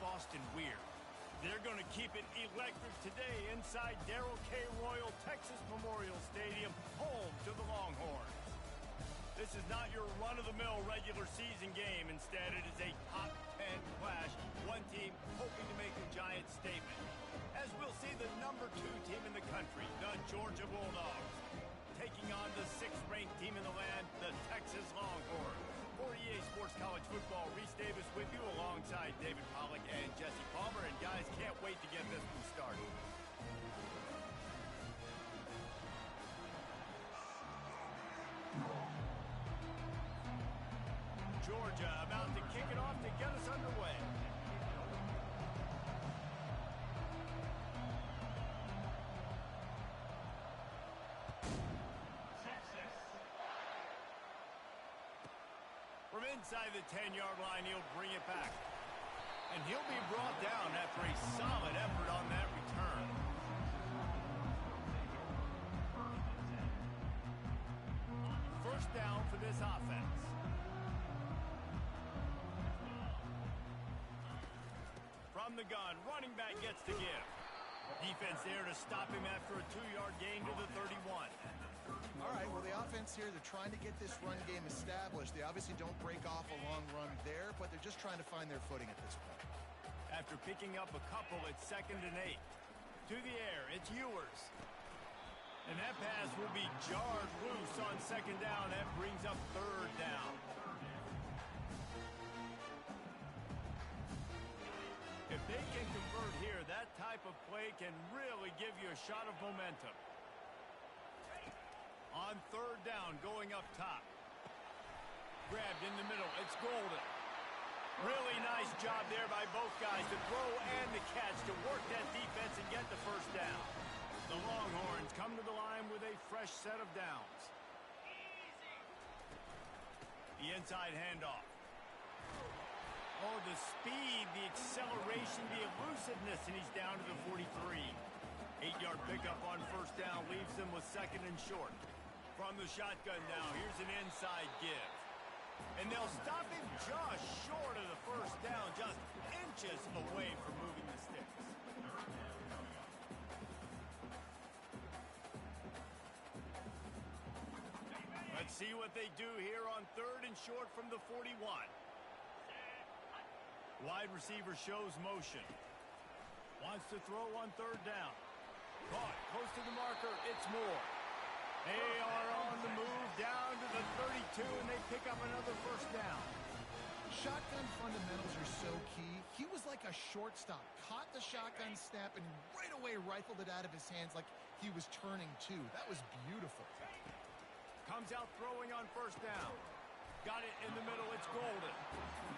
Boston weird. They're going to keep it electric today inside Darrell K. Royal Texas Memorial Stadium, home to the Longhorns. This is not your run-of-the-mill regular season game. Instead, it is a top 10 clash. One team hoping to make a giant statement. As we'll see the number 2 team in the country, the Georgia Bulldogs, taking on the 6th-ranked team in the land, the Texas Longhorns. For EA Sports College Football, Reese Davis with you alongside David Pollack and Jesse Palmer. And guys, can't wait to get this one started. Georgia about to kick it off to get us underway. From inside the 10-yard line, he'll bring it back. And he'll be brought down after a solid effort on that return. First down for this offense. From the gun, running back gets to give. Defense there to stop him after a 2-yard gain to the 31. All right, well, the offense here, they're trying to get this run game established. They obviously don't break off a long run there, but they're just trying to find their footing at this point. After picking up a couple, it's 2nd and 8. To the air, it's Ewers. And that pass will be jarred loose on 2nd down. That brings up 3rd down. If they can convert here, that type of play can really give you a shot of momentum. On 3rd down, going up top. Grabbed in the middle. It's Golden. Really nice job there by both guys to throw and the catch to work that defense and get the 1st down. The Longhorns come to the line with a fresh set of downs. The inside handoff. Oh, the speed, the acceleration, the elusiveness, and he's down to the 43. 8-yard pickup on 1st down leaves them with 2nd and short. From the shotgun now, here's an inside give. And they'll stop him just short of the 1st down, just inches away from moving the sticks. Let's see what they do here on 3rd and short from the 41. Wide receiver shows motion. Wants to throw on 3rd down. Caught close to the marker. It's Moore. They are on the move down to the 32, and they pick up another 1st down. Shotgun fundamentals are so key. He was like a shortstop. Caught the shotgun snap and right away rifled it out of his hands like he was turning too. That was beautiful. Comes out throwing on 1st down. Got it in the middle. It's Golden.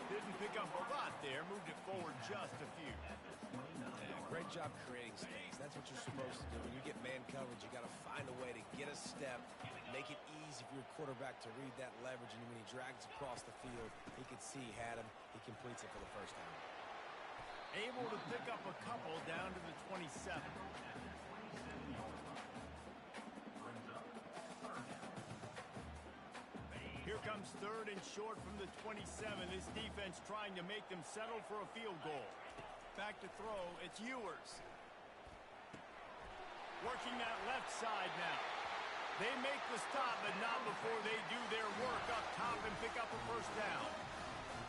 Didn't pick up a lot there. Moved it forward just a few. Yeah, great job creating space. That's what you're supposed to do. When you get man coverage, you got to find a way to get a step, make it easy for your quarterback to read that leverage, and when he drags across the field, he can see he had him. He completes it for the 1st down. Able to pick up a couple down to the 27. Here comes 3rd and short from the 27. This defense trying to make them settle for a field goal. Back to throw, it's Ewers. Working that left side now. They make the stop, but not before they do their work up top and pick up a 1st down.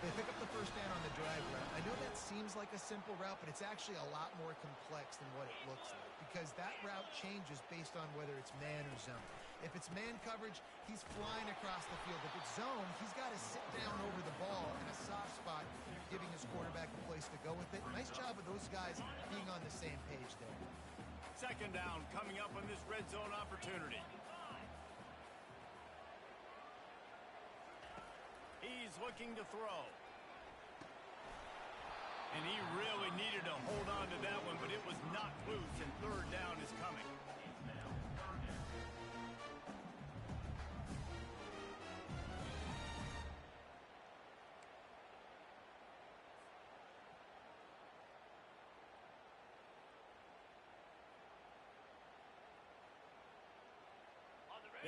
They pick up the 1st down on the drive route. I know that seems like a simple route, but it's actually a lot more complex than what it looks like because that route changes based on whether it's man or zone. If it's man coverage, he's flying across the field. If it's zone, he's got to sit down over the ball in a soft spot, giving his quarterback a place to go with it. Nice job of those guys being on the same page there. 2nd down coming up on this red zone opportunity. He's looking to throw. And he really needed to hold on to that one, but it was knocked loose, and 3rd down is coming.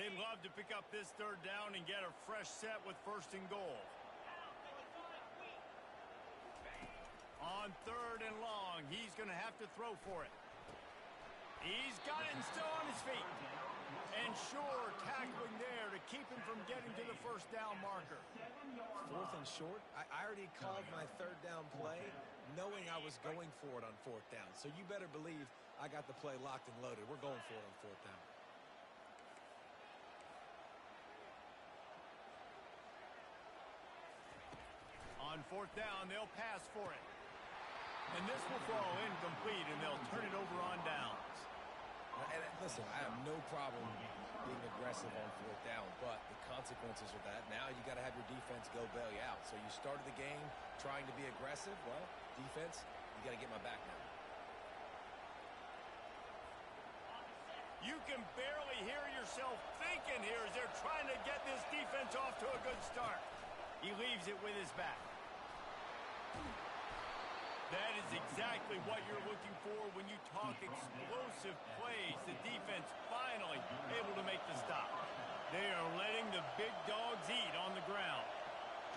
They'd love to pick up this 3rd down and get a fresh set with 1st and goal. On On 3rd and long, he's going to have to throw for it. He's got it and still on his feet. And sure, tackling there to keep him from getting to the first down marker. 4th and short. I already called my 3rd down play, knowing I was going for it on 4th down. So you better believe I got the play locked and loaded. We're going for it on 4th down. On 4th down, they'll pass for it. And this will fall incomplete, and they'll turn it over on downs. And listen, I have no problem being aggressive on 4th down, but the consequences of that, now you got to have your defense go bail you out. So you started the game trying to be aggressive. Well, defense, you got to get my back now. You can barely hear yourself thinking here as they're trying to get this defense off to a good start. He leaves it with his back. That is exactly what you're looking for when you talk explosive plays. The defense finally able to make the stop. They are letting the big dogs eat on the ground.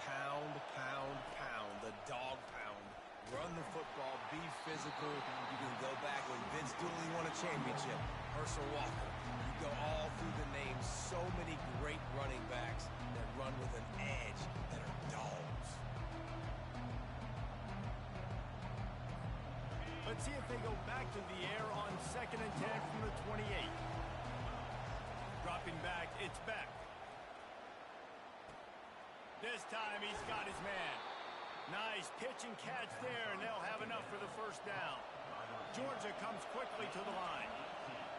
Pound, pound, pound. The dog pound. Run the football. Be physical. You can go back when Vince Dooley won a championship. Herschel Walker. You go all through the names. So many great running backs that run with an edge that are dogs. Let's see if they go back to the air on 2nd and 10 from the 28. Dropping back, it's Beck. This time he's got his man. Nice pitch and catch there, and they'll have enough for the first down. Georgia comes quickly to the line.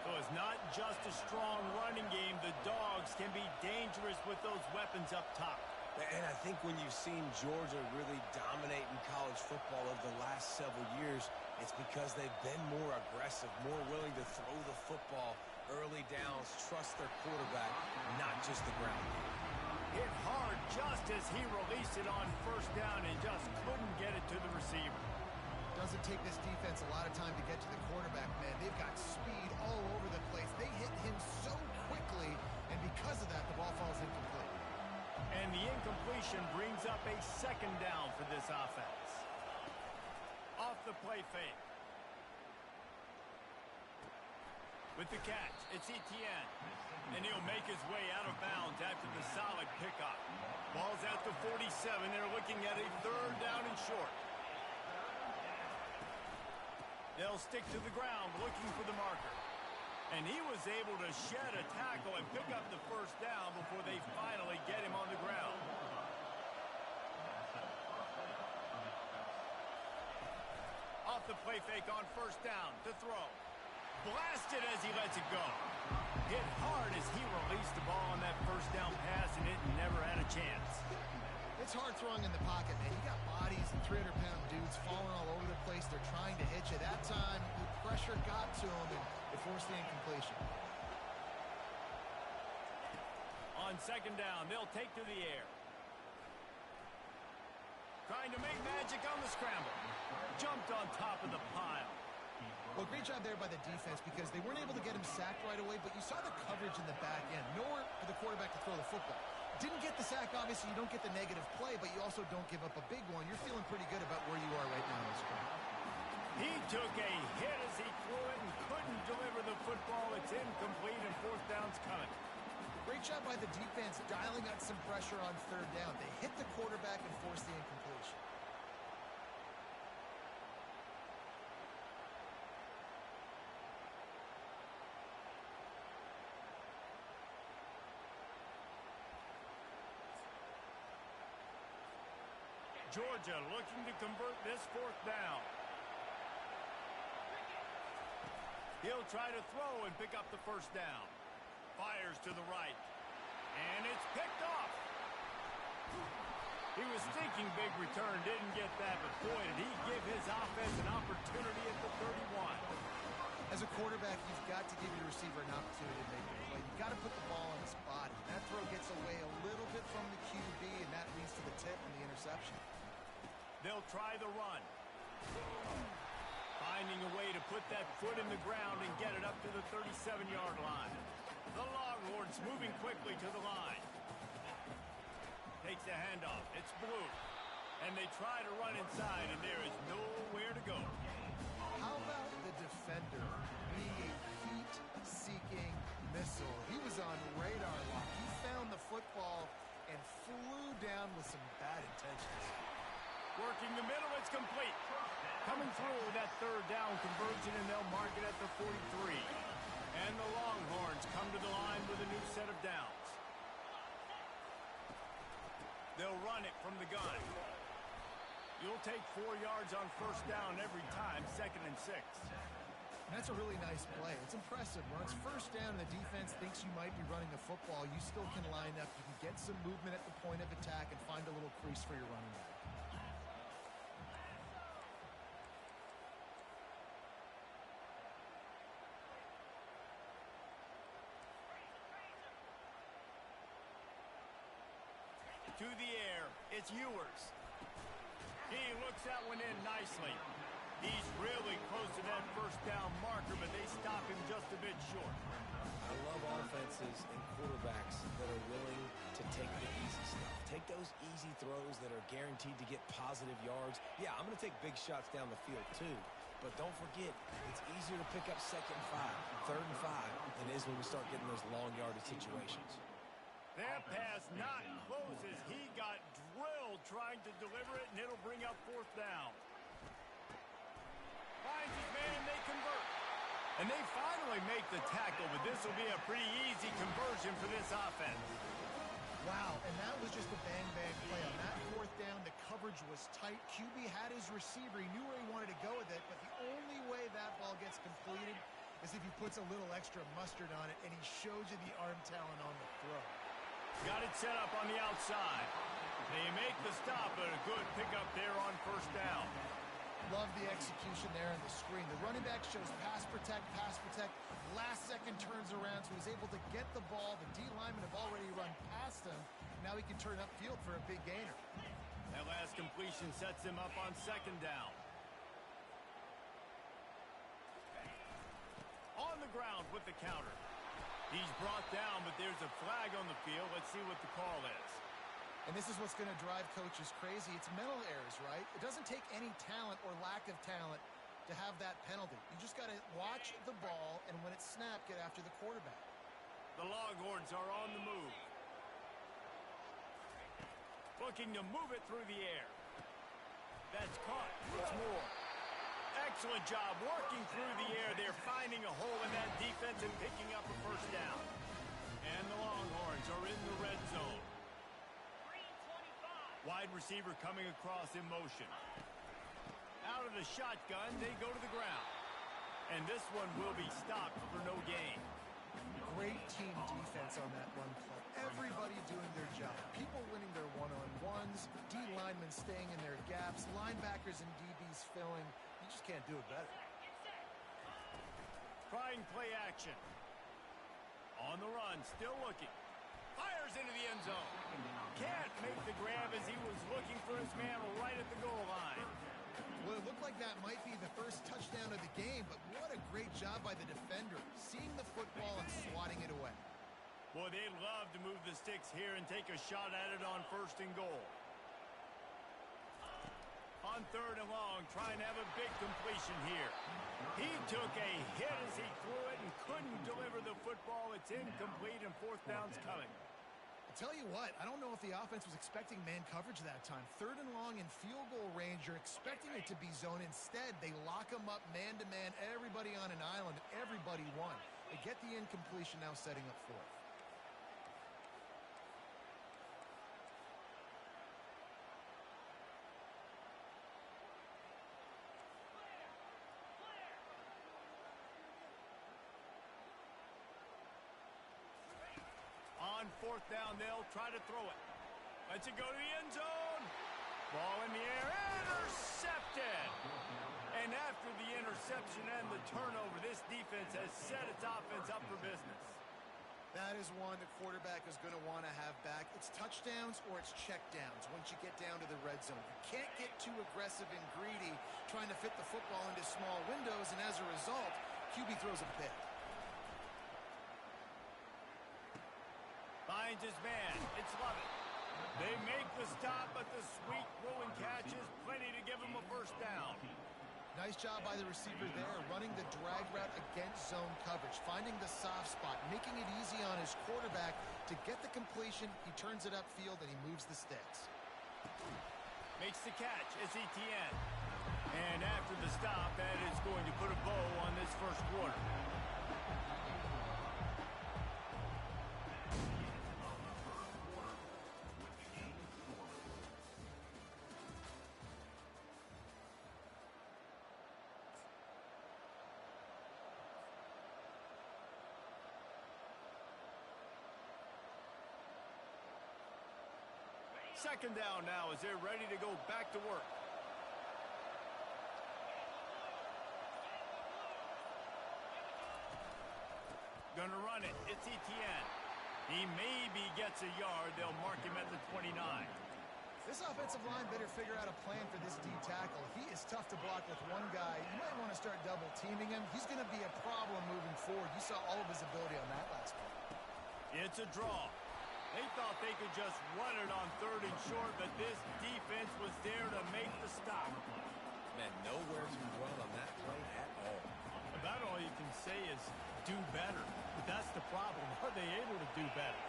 So it's not just a strong running game. The dogs can be dangerous with those weapons up top. And I think when you've seen Georgia really dominate in college football over the last several years, it's because they've been more aggressive, more willing to throw the football early downs, trust their quarterback, not just the ground game. Hit hard just as he released it on 1st down and just couldn't get it to the receiver. Doesn't take this defense a lot of time to get to the quarterback, man. They've got speed all over the place. They hit him so quickly, and because of that, the ball falls incomplete. And the incompletion brings up a 2nd down for this offense. Off the play fake. With the catch, it's Etienne. And he'll make his way out of bounds after the solid pickup. Ball's at the 47. They're looking at a 3rd down and short. They'll stick to the ground looking for the marker. And he was able to shed a tackle and pick up the 1st down before they finally get him on the ground. Off the play fake on 1st down to throw. Blasted as he lets it go. Hit hard as he released the ball on that 1st down pass, and it never had a chance. It's hard throwing in the pocket, man. You got bodies and 300-pound dudes falling all over the place. They're trying to hit you. That time, the pressure got to him, and it forced the incompletion. On 2nd down, they'll take to the air. Trying to make magic on the scramble. Jumped on top of the pile. Well, great job there by the defense because they weren't able to get him sacked right away, but you saw the coverage in the back end. Nowhere for the quarterback to throw the football. Didn't get the sack, obviously. You don't get the negative play, but you also don't give up a big one. You're feeling pretty good about where you are right now in this game. He took a hit as he threw it and couldn't deliver the football. It's incomplete, and 4th down's coming. Great job by the defense dialing out some pressure on 3rd down. They hit the quarterback and forced the incompletion. Georgia looking to convert this 4th down. He'll try to throw and pick up the 1st down. Fires to the right. And it's picked off. He was thinking big return, didn't get that, but boy, did he give his offense an opportunity at the 31. As a quarterback, you've got to give your receiver an opportunity to make a play. You've got to put the ball on his body. That throw gets away a little bit from the QB, and that leads to the tip and the interception. They'll try the run. Finding a way to put that foot in the ground and get it up to the 37-yard line. The Longhorns moving quickly to the line. Takes the handoff. It's Blue. And they try to run inside, and there is nowhere Coming through with that third down conversion, and they'll mark it at the 43. And the Longhorns come to the line with a new set of downs. They'll run it from the gun. You'll take 4 yards on first down every time, 2nd and 6. And that's a really nice play. It's impressive. When it's first down and the defense thinks you might be running the football, you still can line up. You can get some movement at the point of attack and find a little crease for your running back. To the air, it's Ewers. He looks that one in nicely. He's really close to that first down marker, but they stop him just a bit short. I love offenses and quarterbacks that are willing to take the easy stuff. Take those easy throws that are guaranteed to get positive yards. Yeah, I'm going to take big shots down the field too. But don't forget, it's easier to pick up 2nd and 5, 3rd and 5 than it is when we start getting those long yardage situations. That pass not close as he got drilled trying to deliver it, and it'll bring up 4th down. Finds his man, and they convert. And they finally make the tackle, but this will be a pretty easy conversion for this offense. Wow, and that was just a bang-bang play. On that 4th down, the coverage was tight. QB had his receiver. He knew where he wanted to go with it, but the only way that ball gets completed is if he puts a little extra mustard on it, and he shows you the arm talent on the throw. Got it set up on the outside. They make the stop, but a good pickup there on first down. Love the execution there on the screen. The running back shows pass protect. Last second turns around, so he's able to get the ball. The D linemen have already run past him. Now he can turn upfield for a big gainer. That last completion sets him up on 2nd down. On the ground with the counter. He's brought down, but there's a flag on the field. Let's see what the call is. And this is what's going to drive coaches crazy. It's mental errors, right? It doesn't take any talent or lack of talent to have that penalty. You just got to watch the ball, and when it's snapped, get after the quarterback. The Longhorns are on the move. Looking to move it through the air. That's caught. It's more. Excellent job working through the air. They're finding a hole in that defense and picking up a first down. And the Longhorns are in the red zone. Wide receiver coming across in motion. Out of the shotgun, they go to the ground. And this one will be stopped for no gain. Great team defense on that run play. Everybody doing their job. People winning their one-on-ones, D linemen staying in their gaps, linebackers and DBs filling. You just can't do it better. Trying play action. On the run, still looking. Fires into the end zone. Can't make the grab as he was looking for his man right at the goal line. Well, it looked like that might be the first touchdown of the game, but what a great job by the defender, seeing the football and swatting it away. Boy, they'd love to move the sticks here and take a shot at it on 1st and goal. On 3rd and long, trying to have a big completion here. He took a hit as he threw it and couldn't deliver the football. It's incomplete, and 4th down's coming. I'll tell you what, I don't know if the offense was expecting man coverage that time. 3rd and long in field goal range, you're expecting it to be zone. Instead, they lock them up man-to-man, everybody on an island, everybody won. They get the incompletion, now setting up 4th. On 4th down, they'll try to throw it. Lets it go to the end zone. Ball in the air, intercepted. And after the interception and the turnover, this defense has set its offense up for business. That is one the quarterback is going to want to have back. It's touchdowns or it's checkdowns once you get down to the red zone. You can't get too aggressive and greedy trying to fit the football into small windows, and as a result, QB throws a pick. Finds his man. It's Lovett. They make the stop, but the sweet rolling catch is plenty to give him a first down. Nice job by the receiver there, running the drag route against zone coverage, finding the soft spot, making it easy on his quarterback to get the completion. He turns it upfield, and he moves the sticks. Makes the catch. It's ETN. And after going to put a bow on this first quarter. Second down now as they're ready to go back to work. Gonna run it. It's Etienne. He maybe gets a yard. They'll mark him at the 29. This offensive line better figure out a plan for this D tackle. He is tough to block with one guy. You might want to start double teaming him. He's going to be a problem moving forward. You saw all of his ability on that last play. It's a draw. They thought they could just run it on 3rd and short, but this defense was there to make the stop. Man, nowhere to run on that play at all. About all you can say is do better. But that's the problem. Are they able to do better?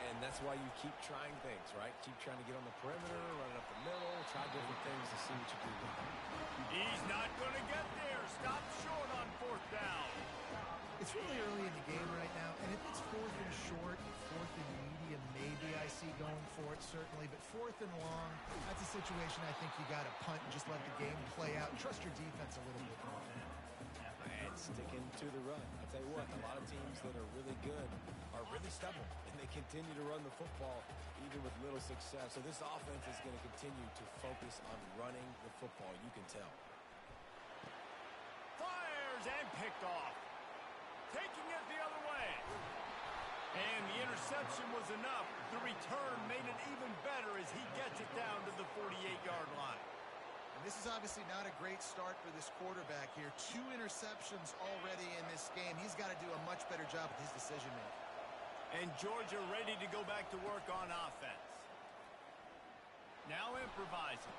And that's why you keep trying things, right? Keep trying to get on the perimeter, run it up the middle, try different things to see what you can do. He's not going to get there. Stop short on 4th down. It's really early in the game right now, and if it's 4th and short, 4th and medium, maybe I see going for it, certainly. But 4th and long, that's a situation I think you got to punt and just let the game play out. Trust your defense a little bit more. And sticking to the run. I'll tell you what, a lot of teams that are really good are really stubborn, and they continue to run the football even with little success. So this offense is going to continue to focus on running the football, you can tell. Fires and picked off. Taking it the other way. And the interception was enough. The return made it even better as he gets it down to the 48-yard line. And this is obviously not a great start for this quarterback here. 2 interceptions already in this game. He's got to do a much better job with his decision-making. And Georgia ready to go back to work on offense. Now improvising.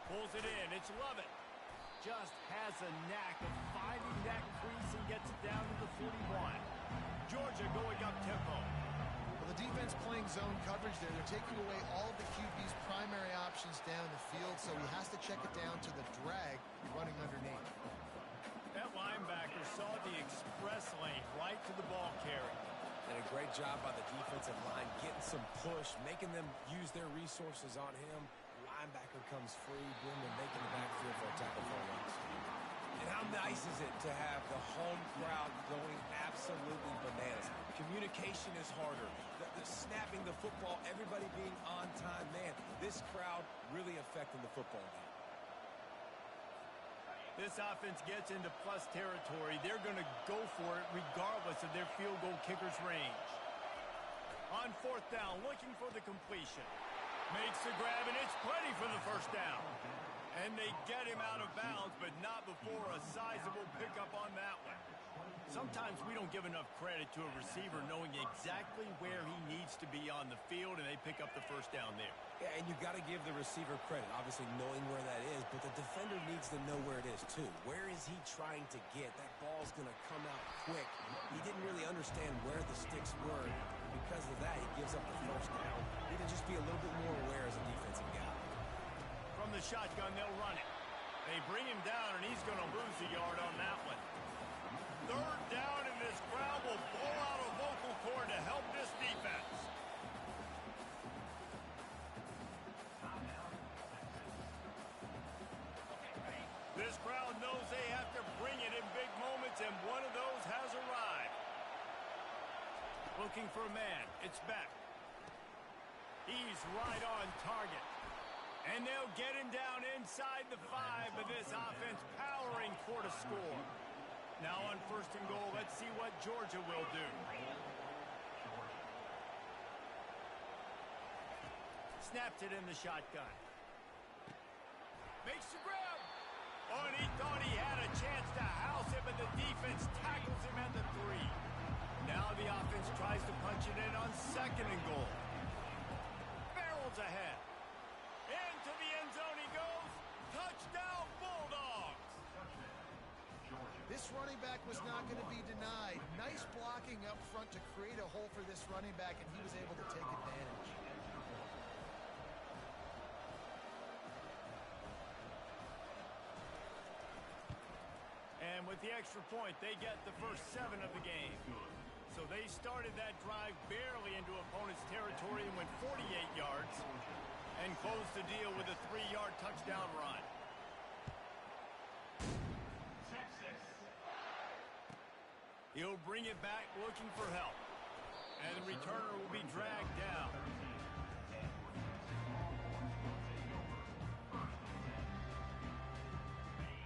Pulls it in. It's Lovett. Just has a knack of finding that crease and gets it down to the 41. Georgia going up tempo. Well, the defense playing zone coverage there. They're taking away all of the QB's primary options down the field, so he has to check it down to the drag running underneath. That linebacker saw the express lane right to the ball carry. And a great job by the defensive line getting some push, making them use their resources on him. Linebacker comes free, boom, and making the backfield for a tackle for a loss. And how nice is it to have the home crowd going absolutely bananas? Communication is harder. The snapping the football, everybody being on time. Man, this crowd really affecting the football game. This offense gets into plus territory. They're going to go for it regardless of their field goal kicker's range. On 4th down, looking for the completion. Makes the grab, and it's plenty for the first down. And they get him out of bounds, but not before a sizable pickup on that one. Sometimes we don't give enough credit to a receiver knowing exactly where he needs to be on the field, and they pick up the first down there. Yeah, and you've got to give the receiver credit, obviously knowing where that is, but the defender needs to know where it is too. Where is he trying to get? That ball's going to come out quick. He didn't really understand where the sticks were. Because of that, he gives up the first down. He need to just be a little bit more aware as a defensive guy. From the shotgun, they'll run it. They bring him down, and he's going to lose a yard on that one. 3rd down, and this crowd will blow out a vocal cord to help this defense. This crowd knows they have to bring it in big moments, and one of those has arrived. Looking for a man. It's Beck. He's right on target. And they'll get him down inside the 5, but this offense powering for the score. Now on 1st and goal, let's see what Georgia will do. Snaps it in the shotgun. Makes the grab. Oh, and he thought he had a chance to house it, but the defense tackles him at the 3. Now the offense tries to punch it in on 2nd and goal. Barrels ahead. Into the end zone he goes. Touchdown, Bulldogs. This running back was not going to be denied. Nice blocking up front to create a hole for this running back, and he was able to take advantage. with the extra point, they get the first 7 of the game. So they started that drive barely into opponent's territory and went 48 yards and closed the deal with a 3-yard touchdown run. He'll bring it back looking for help. And the returner will be dragged down.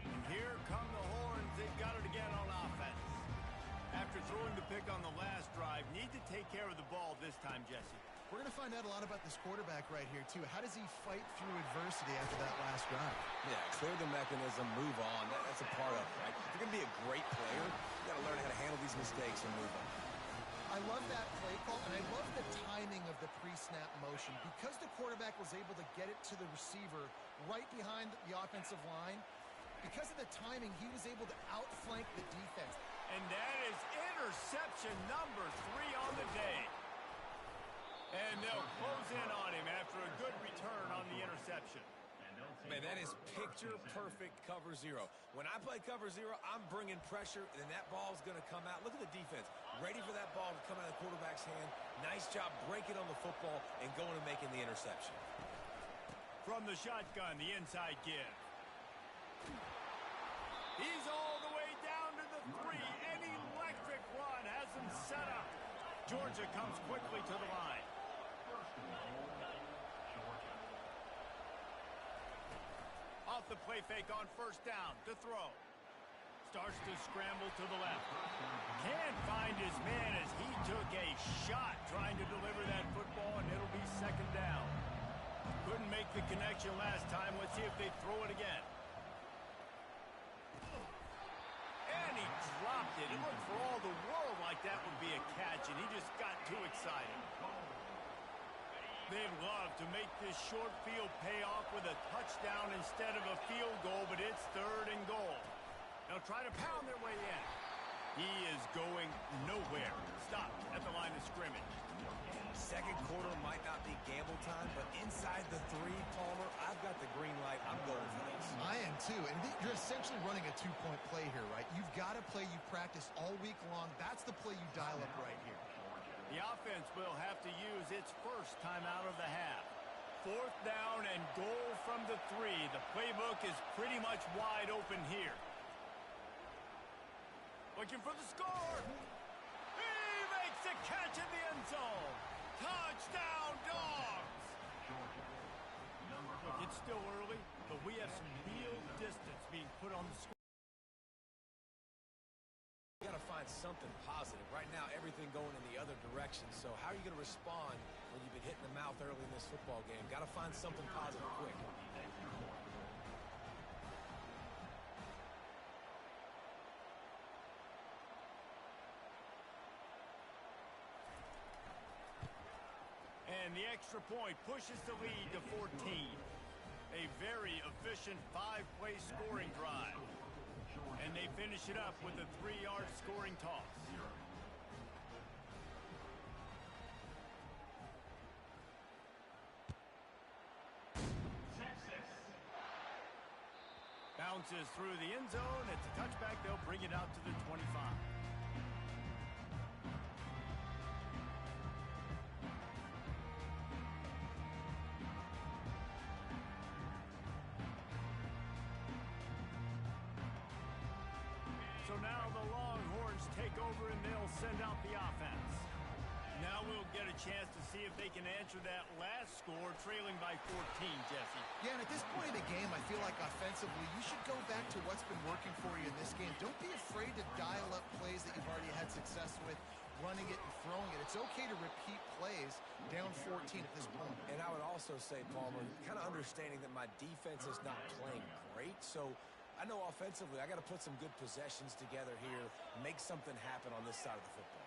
And here come the horns. They've got it again on offense. After throwing the pick on the last drive, need to take care of the ball this time, Jesse. We're going to find out a lot about this quarterback right here, too. How does he fight through adversity after that last drive? Yeah, clear the mechanism, move on. That's a part of it, right? If you're going to be a great player, you got to learn how to handle these mistakes and move on. I love that play call, and I love the timing of the pre-snap motion. Because the quarterback was able to get it to the receiver right behind the offensive line, because of the timing, he was able to outflank the defense. And that is interception number 3 on the day. And they'll close in on him after a good return on the interception. Man, that is picture-perfect cover 0. When I play cover 0, I'm bringing pressure, and that ball's going to come out. Look at the defense. Ready for that ball to come out of the quarterback's hand. Nice job breaking on the football and going and making the interception. From the shotgun, the inside give. He's all the way down to the 3. An electric run has him set up. Georgia comes quickly to the line. Off the play fake on first down to throw. Starts to scramble to the left. Can't find his man as he took a shot trying to deliver that football, and it'll be second down. Couldn't make the connection last time. Let's see if they throw it again. And he dropped it. It looked for all the world like that would be a catch, and he just got too excited. They'd love to make this short field pay off with a touchdown instead of a field goal, but it's 3rd and goal. They'll try to pound their way in. He is going nowhere. Stopped at the line of scrimmage. Second quarter might not be gamble time, but inside the 3, Palmer, I've got the green light. I'm going for this. I am too, and you're essentially running a 2-point play here, right? You've got a play you practice all week long. That's the play you dial up right here. The offense will have to use its first timeout of the half. 4th down and goal from the 3. The playbook is pretty much wide open here. Looking for the score. He makes a catch in the end zone. Touchdown, Dogs! Look, it's still early, but we have some real distance being put on the score. You got to find something positive. Right now, everything going in the other direction. So how are you going to respond when you've been hitting the mouth early in this football game? Got to find something positive quick. And the extra point pushes the lead to 14. A very efficient 5-play scoring drive. And they finish it up with a 3-yard scoring toss. Bounces through the end zone. It's a touchback. They'll bring it out to the 25. So now the Longhorns take over and they'll send out the offense. Now we'll get a chance to see if they can answer that last score, trailing by 14, Jesse. Yeah, and at this point in the game, I feel like offensively, you should go back to what's been working for you in this game. Don't be afraid to dial up plays that you've already had success with, running it and throwing it. It's okay to repeat plays down 14 at this point. And I would also say, Palmer, kind of understanding that my defense is not playing great, so I know offensively I got to put some good possessions together here, make something happen on this side of the football.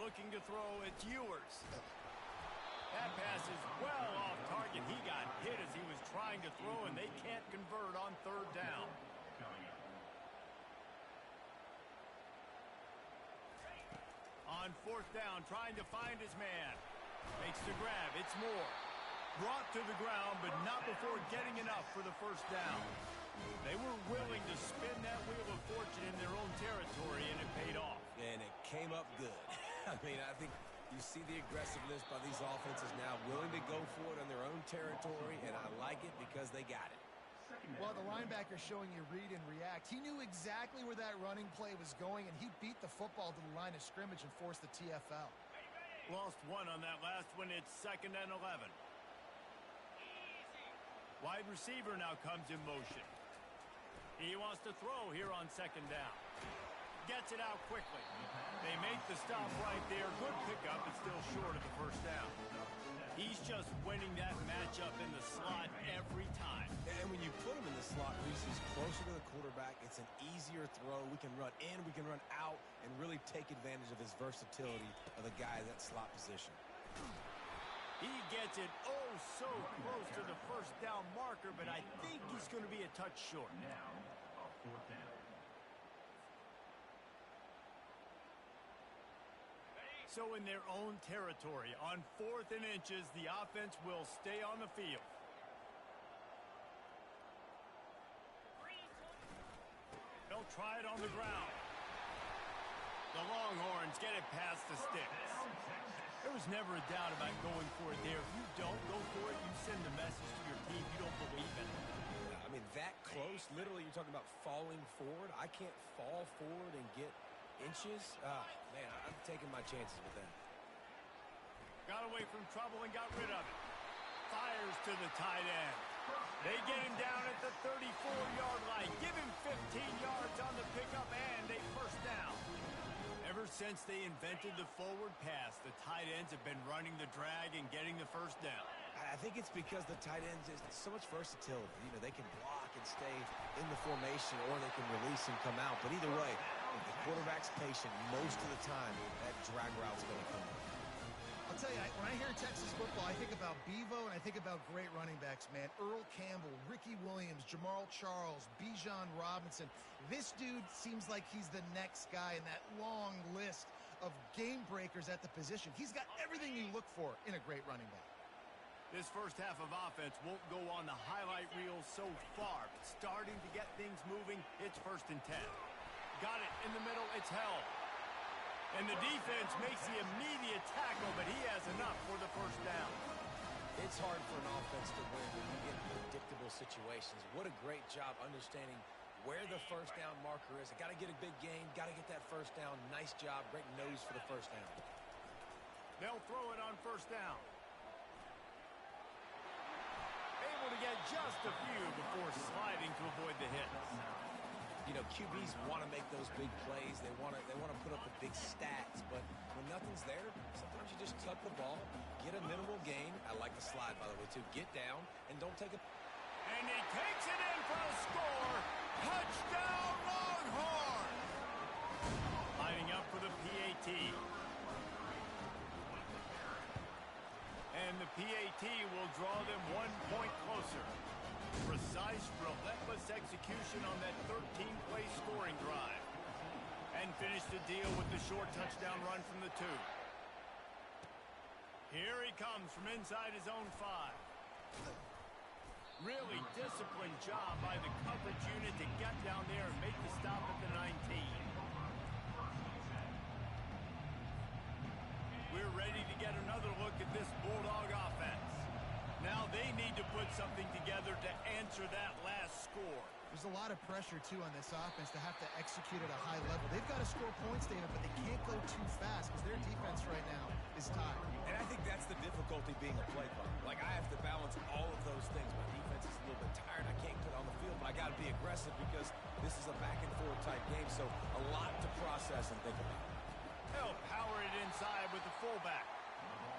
Looking to throw, it's Ewers. That pass is well off target. He got hit as he was trying to throw, and they can't convert on 3rd down. On 4th down, trying to find his man. Makes the grab. It's Moore. Brought to the ground, but not before getting enough for the 1st down. They were willing to spin that wheel of fortune in their own territory, and it paid off. And it came up good. I mean, I think you see the aggressiveness by these offenses now, willing to go for it on their own territory, and I like it because they got it. Well, the linebacker showing you read and react. He knew exactly where that running play was going, and he beat the football to the line of scrimmage and forced the TFL. Lost one on that last one. It's 2nd and 11. Wide receiver now comes in motion. He wants to throw here on 2nd down. Gets it out quickly. They make the stop right there. Good pickup, but still short of the 1st down. He's just winning that matchup in the slot every time. And when you put him in the slot, Reese, he's closer to the quarterback. It's an easier throw. We can run in, we can run out, and really take advantage of his versatility of the guy at that slot position. He gets it oh so close to the 1st down marker, but I think he's going to be a touch short. Now, a 4th down. So in their own territory, on 4th and inches, the offense will stay on the field. They'll try it on the ground. The Longhorns get it past the sticks. There was never a doubt about going for it there. If you don't go for it, you send a message to your team you don't believe in it. I mean, that close, literally you're talking about falling forward. I can't fall forward and get inches. Man, I'm taking my chances with that. Got away from trouble and got rid of it. Fires to the tight end. They get him down at the 34-yard line. Give him 15 yards on the pickup and a 1st down. Ever since they invented the forward pass, the tight ends have been running the drag and getting the 1st down. I think it's because the tight ends is so much versatility. You know, they can block and stay in the formation, or they can release and come out. But either way, if the quarterback's patient, most of the time, that drag route's going to come in. I'll tell you, when I hear Texas football, I think about Bevo and I think about great running backs, man. Earl Campbell, Ricky Williams, Jamal Charles, Bijan Robinson. This dude seems like he's the next guy in that long list of game breakers at the position. He's got everything you look for in a great running back. This 1st half of offense won't go on the highlight reel so far, but starting to get things moving. It's 1st and 10. Got it in the middle. It's held. And the defense makes the immediate tackle, but he has enough for the 1st down. It's hard for an offense to win when you get in predictable situations. What a great job understanding where the 1st down marker is. Got to get a big gain. Got to get that 1st down. Nice job. Great nose for the 1st down. They'll throw it on 1st down. Able to get just a few before sliding to avoid the hits. You know, QBs want to make those big plays. They want to put up the big stats. But when nothing's there, sometimes you just tuck the ball, get a minimal gain. I like the slide, by the way, too. Get down and don't take it. And he takes it in for a score. Touchdown, Longhorn! Lining up for the PAT. And the PAT will draw them 1 point closer. Precise, relentless execution on that 13-play scoring drive. And finish the deal with the short touchdown run from the 2. Here he comes from inside his own 5. Really disciplined job by the coverage unit to get down there and make the stop at the 19. We're ready to get another look at this Bulldog offense. Now they need to put something together to answer that last score. There's a lot of pressure, too, on this offense to have to execute at a high level. They've got to score points, David, but they can't go too fast because their defense right now is tired. And I think that's the difficulty being a play caller. Like, I have to balance all of those things. My defense is a little bit tired. I can't get on the field, but I got to be aggressive because this is a back-and-forth type game, so a lot to process and think about. They'll power it inside with the fullback.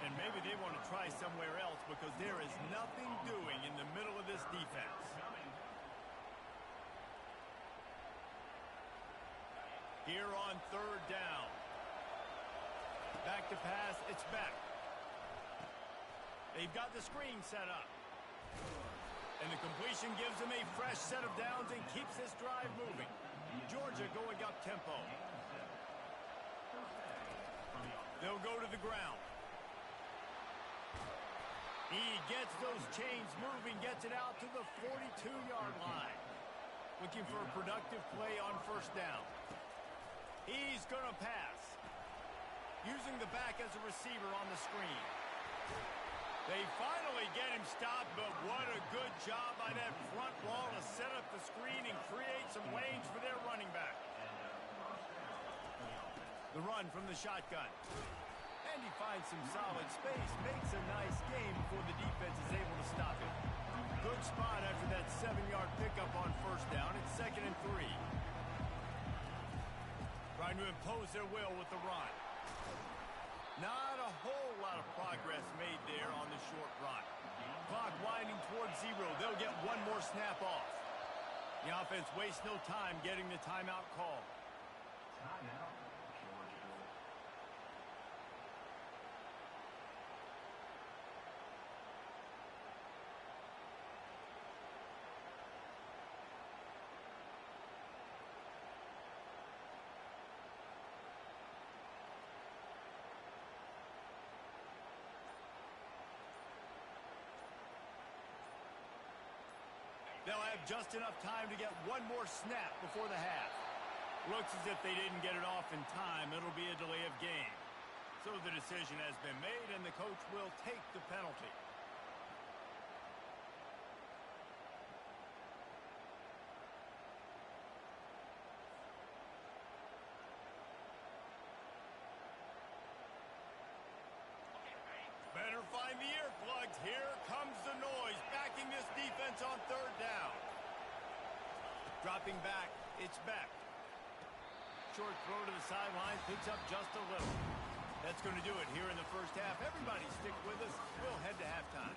And maybe they want to try somewhere else because there is nothing doing in the middle of this defense. Here on 3rd down. Back to pass, it's back. They've got the screen set up. And the completion gives them a fresh set of downs and keeps this drive moving. Georgia going up tempo. They'll go to the ground. He gets those chains moving, gets it out to the 42-yard line. Looking for a productive play on first down. He's going to pass. Using the back as a receiver on the screen. They finally get him stopped, but what a good job by that front wall to set up the screen and create some lanes for their running back. The run from the shotgun. And he finds some solid space, makes a nice game before the defense is able to stop him. Good spot after that 7-yard pickup on first down. It's 2nd and 3. Trying to impose their will with the run. Not a whole lot of progress made there on the short run. Clock winding towards 0. They'll get one more snap off. The offense wastes no time getting the timeout call. Timeout, Georgia. They'll have just enough time to get one more snap before the half. Looks as if they didn't get it off in time. It'll be a delay of game. So the decision has been made, and the coach will take the penalty. Better find the earplugs. Here comes the noise, backing this defense on third down. Dropping back, it's Beck. Short throw to the sideline, picks up just a little. That's going to do it here in the first half. Everybody stick with us. We'll head to halftime.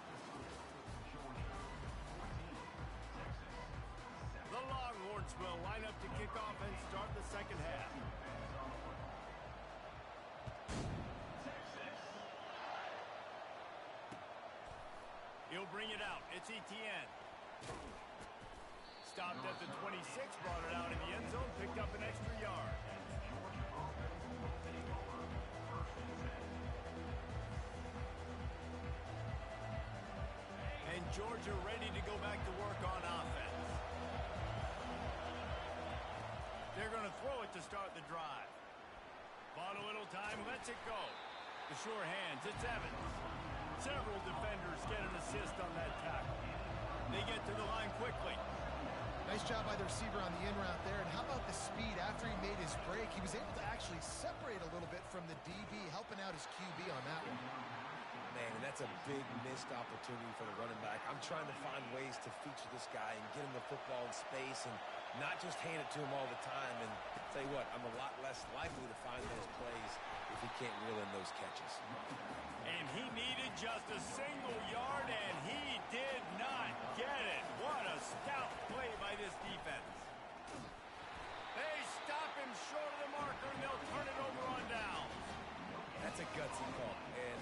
The Longhorns will line up to kick off and start the second half. He'll bring it out. It's ETN. Stopped at the 26, brought it out in the end zone, picked up an extra yard. And Georgia ready to go back to work on offense. They're going to throw it to start the drive. Bought a little time, lets it go. The sure hands, it's Evans. Several defenders get an assist on that tackle. They get to the line quickly. Nice job by the receiver on the in route there. And how about the speed after he made his break? He was able to actually separate a little bit from the DB, helping out his QB on that one. Man, and that's a big missed opportunity for the running back. I'm trying to find ways to feature this guy and get him the football in space and not just hand it to him all the time. And tell you what, I'm a lot less likely to find those plays if he can't reel in those catches. And he needed just a single yard, and he did not get it. What a stout play by this defense. They stop him short of the marker, and they'll turn it over on down. That's a gutsy call. And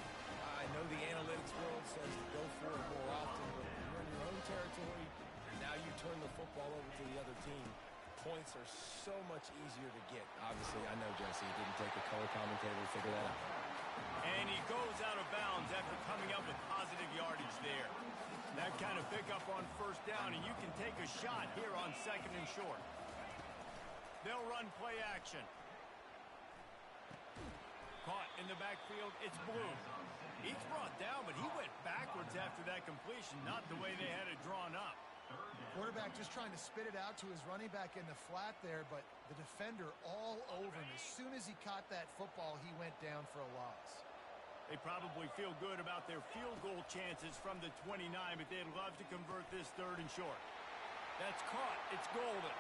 I know the analytics world says to go for it more often, but you're in your own territory, and now you turn the football over to the other team. Points are so much easier to get. Obviously, I know, Jesse, it didn't take a color commentator to figure that out. And he goes out of bounds after coming up with positive yardage there. That kind of pickup on first down, and you can take a shot here on 2nd and short. They'll run play action. Caught in the backfield, it's Bloom. He's brought down, but he went backwards after that completion, not the way they had it drawn up. Quarterback just trying to spit it out to his running back in the flat there, but the defender all over him. As soon as he caught that football, he went down for a loss. They probably feel good about their field goal chances from the 29, but they'd love to convert this 3rd and short. That's caught. It's Golden.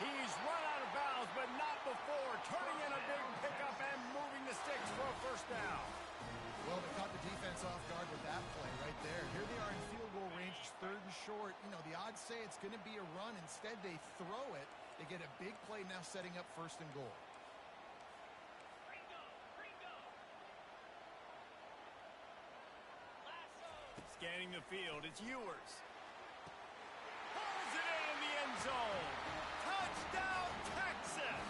He's run out of bounds, but not before. Turning in a big pickup and moving the sticks for a first down. Well, they caught the defense off guard with that play right there. Here they are in field goal range, 3rd and short. You know, the odds say it's going to be a run. Instead, they throw it. They get a big play now setting up 1st and goal. Scanning the field, it's Ewers. Pulls it in the end zone. Touchdown, Texas!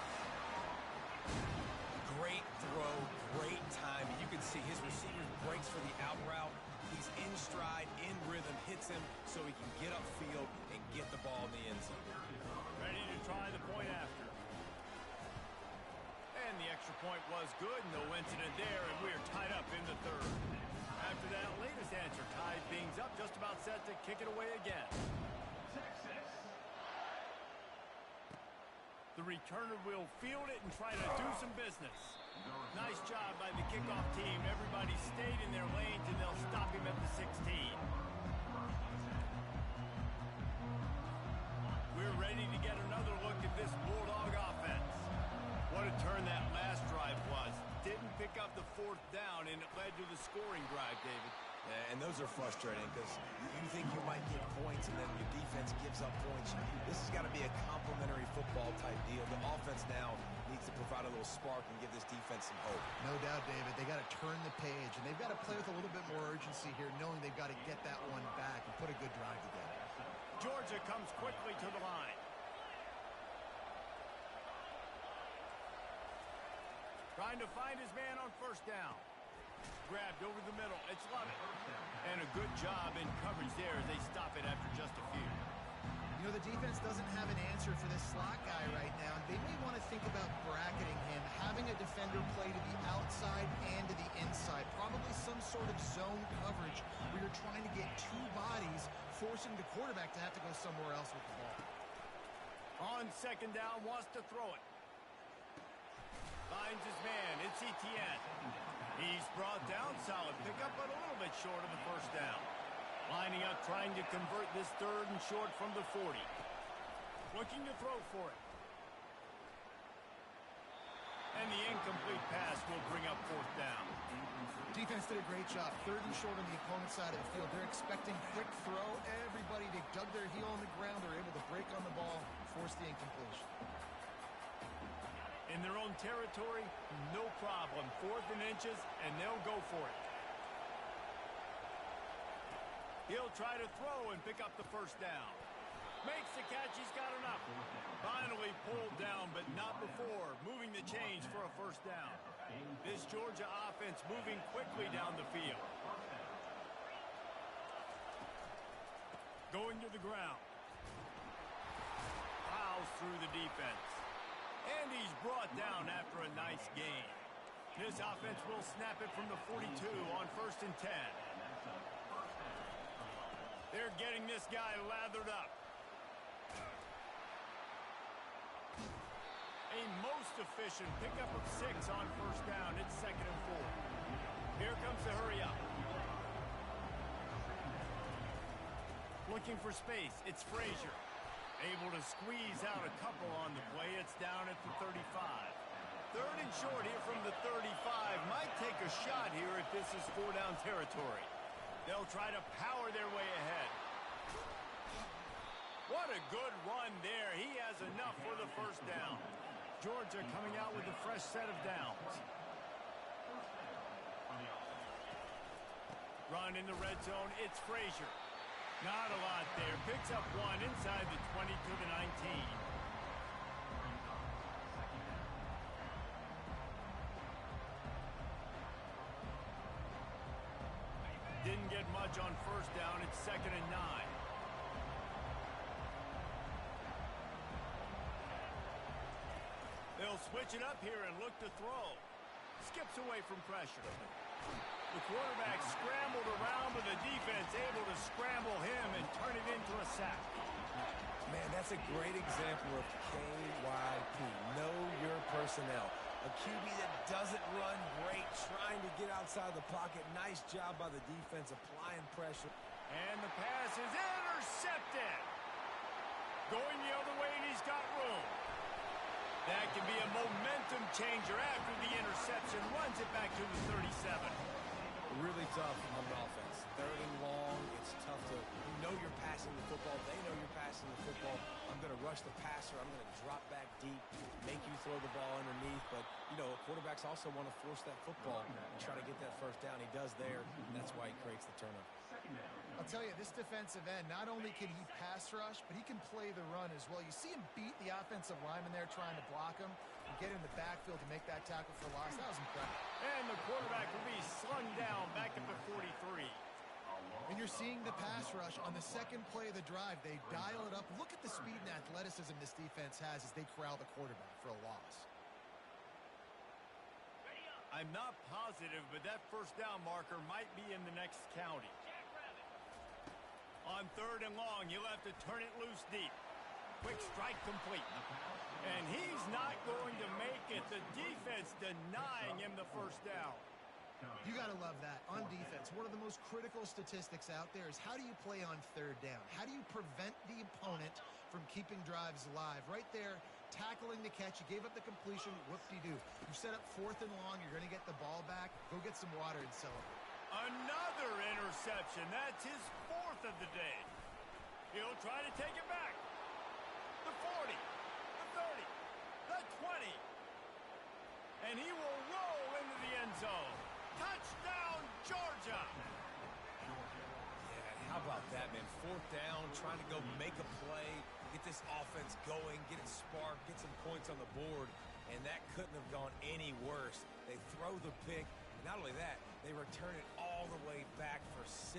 Great throw, great time. You can see his receiver breaks for the out route. He's in stride, in rhythm, hits him so he can get upfield and get the ball in the end zone. was good, no incident there, and we're tied up in the third. After that latest answer tied things up, just about set to kick it away again. The returner will field it and try to do some business. Nice job by the kickoff team. Everybody stayed in their lanes, and they'll stop him at the 16. We're ready to get another look at this Bulldog offense. What a turn that last drive was. Didn't pick up the fourth down, and it led to the scoring drive, David. Yeah, and those are frustrating because you think you might get points and then your defense gives up points. This has got to be a complementary football type deal. The offense now needs to provide a little spark and give this defense some hope. No doubt, David. They got to turn the page, and they've got to play with a little bit more urgency here, knowing they've got to get that one back and put a good drive together. Georgia comes quickly to the line. Trying to find his man on first down. Grabbed over the middle. It's Lovett. And a good job in coverage there as they stop it after just a few. You know, the defense doesn't have an answer for this slot guy right now. They may want to think about bracketing him, having a defender play to the outside and to the inside. Probably some sort of zone coverage where you're trying to get two bodies, forcing the quarterback to have to go somewhere else with the ball. On second down, wants to throw it. Finds his man. It's ETN. He's brought down. Solid pickup, but a little bit short of the first down. Lining up, trying to convert this third and short from the 40. Looking to throw for it. And the incomplete pass will bring up fourth down. Defense did a great job. Third and short on the opponent's side of the field. They're expecting quick throw. Everybody, they dug their heel on the ground. They're able to break on the ball, force the incompletion. In their own territory, no problem. 4th and inches, and they'll go for it. He'll try to throw and pick up the first down. Makes the catch. He's got enough. Finally pulled down, but not before. Moving the chains for a first down. This Georgia offense moving quickly down the field. Going to the ground. Plows through the defense. And he's brought down after a nice gain. This offense will snap it from the 42 on 1st and 10. They're getting this guy lathered up. A most efficient pickup of 6 on first down. It's 2nd and 4. Here comes the hurry up. Looking for space. It's Frazier. Able to squeeze out a couple on the play. It's down at the 35. 3rd and short here from the 35. Might take a shot here if this is 4-down territory. They'll try to power their way ahead. What a good run there. He has enough for the first down. Georgia coming out with a fresh set of downs. Run in the red zone. It's Frazier. Not a lot there. Picks up 1 inside the 20 to the 19. Didn't get much on first down. It's 2nd and 9. They'll switch it up here and look to throw. Skips away from pressure. The quarterback scrambled around, but the defense able to scramble him and turn it into a sack. Man, that's a great example of KYP. Know your personnel. A QB that doesn't run great, trying to get outside the pocket. Nice job by the defense, applying pressure. And the pass is intercepted. Going the other way, and he's got room. That can be a momentum changer after the interception. Runs it back to the 37. Really tough on the offense. 3rd and long. It's tough to, you know you're passing the football. They know you're passing the football. I'm going to rush the passer. I'm going to drop back deep, make you throw the ball underneath. But, you know, quarterbacks also want to force that football and try to get that first down. He does there, and that's why he creates the turnover. I'll tell you, this defensive end, not only can he pass rush, but he can play the run as well. You see him beat the offensive lineman there trying to block him and get in the backfield to make that tackle for loss. That was incredible. And the quarterback will be slung down back at the 43. And you're seeing the pass rush on the second play of the drive. They dial it up. Look at the speed and athleticism this defense has as they corral the quarterback for a loss. I'm not positive, but that first down marker might be in the next county. On 3rd and long, you'll have to turn it loose deep. Quick strike complete. And he's not going to make it. The defense denying him the first down. You got to love that. On defense, one of the most critical statistics out there is how do you play on 3rd down? How do you prevent the opponent from keeping drives alive? Right there, tackling the catch. You gave up the completion. Whoop-de-doo. You set up 4th and long. You're going to get the ball back. Go get some water and celebrate. Another interception. That's his 4th of the day. He'll try to take it back. The 40, the 30, the 20. And he will roll into the end zone. Touchdown, Georgia. Yeah, how about that, man? 4th down, trying to go make a play, get this offense going, get it sparked, get some points on the board, and that couldn't have gone any worse. They throw the pick. Not only that, they return it all the way back for 6.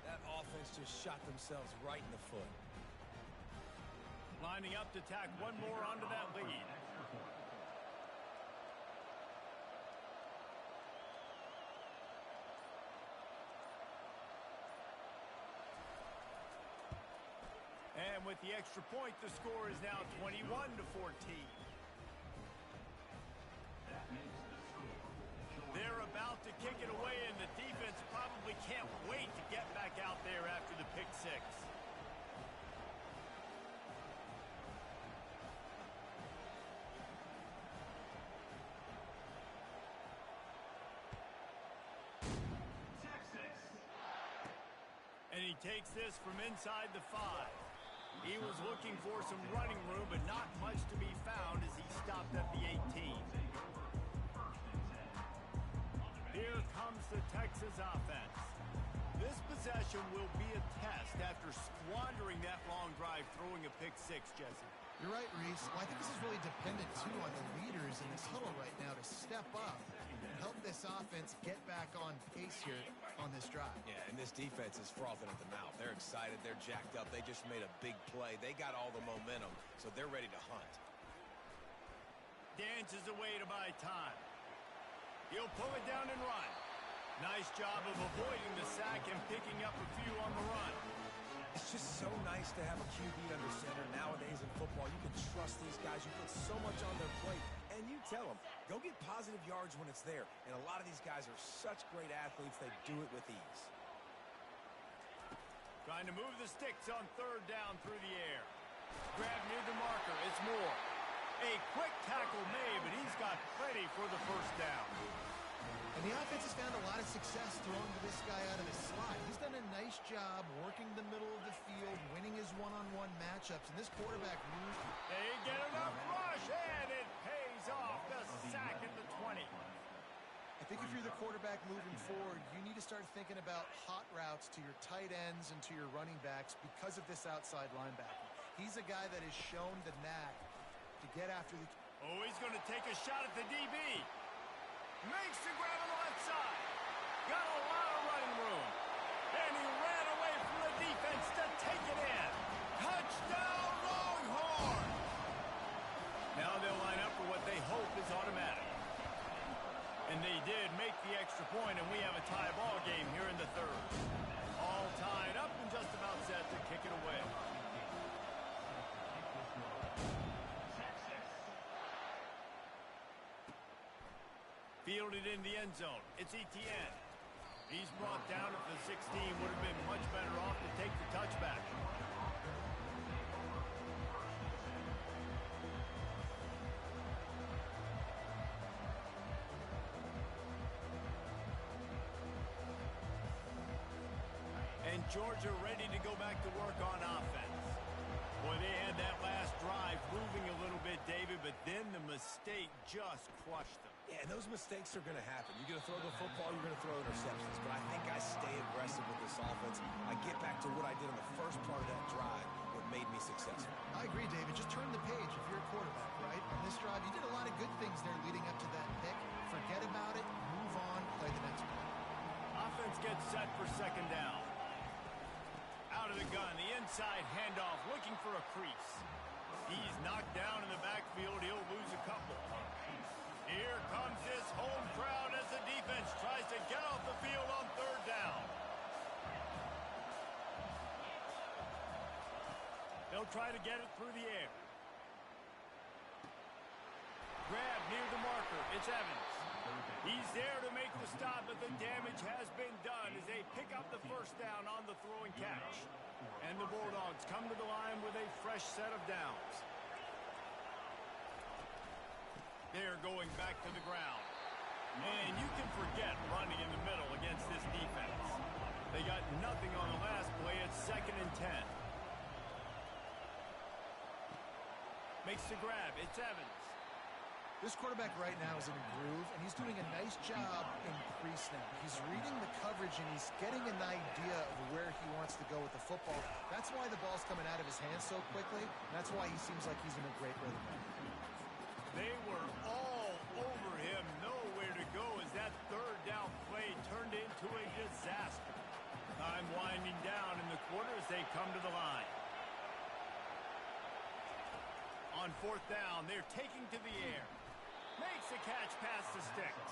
That offense just shot themselves right in the foot. Lining up to tack one more onto that lead. And with the extra point, the score is now 21-14. They're about to kick it away, and the defense probably can't wait to get back out there after the pick 6. And he takes this from inside the 5. He was looking for some running room, but not much to be found as he stopped at the 18. Here comes the Texas offense. This possession will be a test after squandering that long drive, throwing a pick 6, Jesse. You're right, Reese. Well, I think this is really dependent, too, on the leaders in this huddle right now to step up and help this offense get back on pace here on this drive. Yeah, and this defense is frothing at the mouth. They're excited. They're jacked up. They just made a big play. They got all the momentum, so they're ready to hunt. Dances away to buy time. He'll pull it down and run. Nice job of avoiding the sack and picking up a few on the run. It's just so nice to have a QB under center. Nowadays in football, you can trust these guys. You put so much on their plate, and you tell them, go get positive yards when it's there. And a lot of these guys are such great athletes, they do it with ease. Trying to move the sticks on 3rd down through the air. Grab near the marker. It's Moore. A quick tackle made, but he's got plenty for the first down. And the offense has found a lot of success throwing to this guy out of the slot. He's done a nice job working the middle of the field, winning his one-on-one matchups. And this quarterback moves. They get enough rush, and it pays off. The sack at the 20. I think if you're the quarterback moving forward, you need to start thinking about hot routes to your tight ends and to your running backs because of this outside linebacker. He's a guy that has shown the knack to get after the... Oh, he's going to take a shot at the DB. Makes the grab on the left side. Got a lot of running room. And he ran away from the defense to take it in. Touchdown, Longhorn! Now they'll line up for what they hope is automatic. And they did make the extra point, and we have a tie ball game here in the 3rd. All tied up and just about set to kick it away. Fielded in the end zone. It's Etienne. He's brought down at the 16. Would have been much better off to take the touchback. And Georgia ready to go back to work on offense. Boy, they had that last drive moving a little bit, David, but then the mistake just crushed them. Yeah, and those mistakes are going to happen. You're going to throw the football, you're going to throw interceptions. But I think I stay aggressive with this offense. I get back to what I did in the first part of that drive, what made me successful. I agree, David. Just turn the page if you're a quarterback, right? On this drive, you did a lot of good things there leading up to that pick. Forget about it, move on, play the next play. Offense gets set for 2nd down. Out of the gun, the inside handoff, looking for a crease. He's knocked down in the backfield. He'll lose a couple. Here comes this home crowd try to get it through the air. Grab near the marker. It's Evans. He's there to make the stop, but the damage has been done as they pick up the first down on the throwing catch. And the Bulldogs come to the line with a fresh set of downs. They're going back to the ground. And you can forget running in the middle against this defense. They got nothing on the last play. It's 2nd and 10. Makes the grab. It's Evans. This quarterback right now is in a groove, and he's doing a nice job in pre-snap. He's reading the coverage, and he's getting an idea of where he wants to go with the football. That's why the ball's coming out of his hands so quickly. That's why he seems like he's in a great rhythm. They were all over him, nowhere to go as that third down play turned into a disaster. Time winding down in the quarter as they come to the line. On 4th down, they're taking to the air. Makes a catch past the sticks.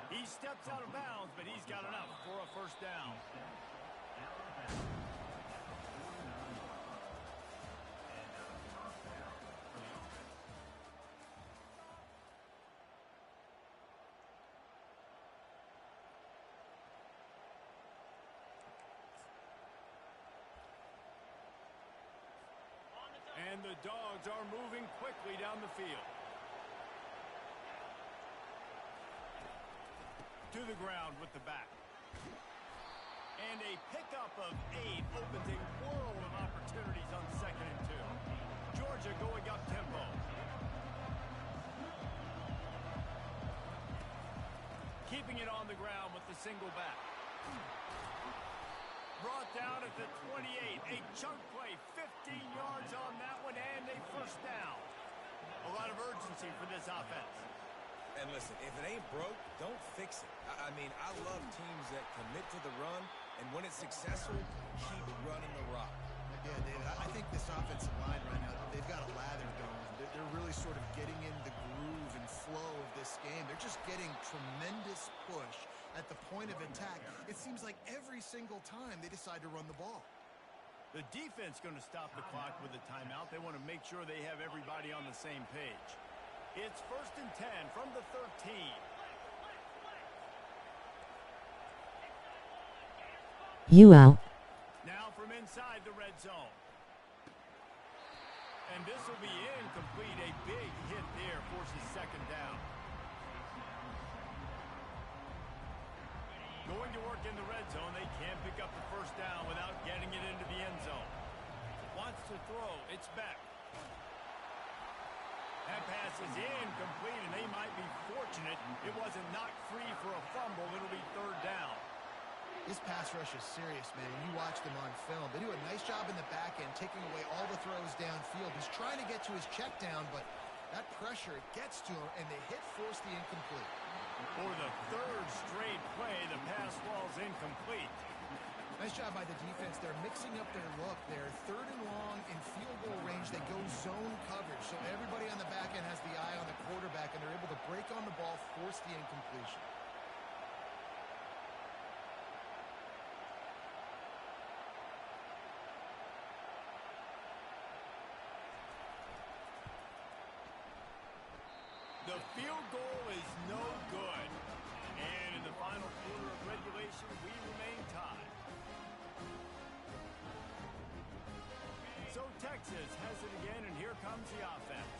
He steps out of bounds, but he's got enough for a first down. And the Dogs are moving quickly down the field. To the ground with the back. And a pickup of 8 opens a world of opportunities on 2nd and 2. Georgia going up tempo. Keeping it on the ground with the single back. Brought down at the 28. A chunk play, 15 yards on that one, and a first down. A lot of urgency for this offense. And listen, if it ain't broke, don't fix it. I mean, I love teams that commit to the run, and when it's successful, keep running the rock. Yeah, David, I think this offensive line right now, they've got a lather going. They're really sort of getting in the groove and flow of this game. They're just getting tremendous push at the point of attack. It seems like every single time they decide to run the ball. The defense going to stop the clock with a timeout. They want to make sure they have everybody on the same page. It's 1st and 10 from the 13. Now from inside the red zone. And this will be incomplete. A big hit there forces 2nd down. Going to work in the red zone. They can't pick up the first down without getting it into the end zone. Wants to throw. It's back. That pass is incomplete, and they might be fortunate it wasn't knocked free for a fumble. It'll be 3rd down. This pass rush is serious, man. You watch them on film. They do a nice job in the back end, taking away all the throws downfield. He's trying to get to his check down, but that pressure gets to him, and the hit forced the incomplete. For the 3rd straight play, the pass falls incomplete. Nice job by the defense. They're mixing up their look. They're 3rd and long in field goal range. They go zone coverage. So everybody on the back end has the eye on the quarterback, and they're able to break on the ball, force the incompletion. The field goal is no good. And in the final quarter of regulation, we remain tied. So Texas has it again, and here comes the offense.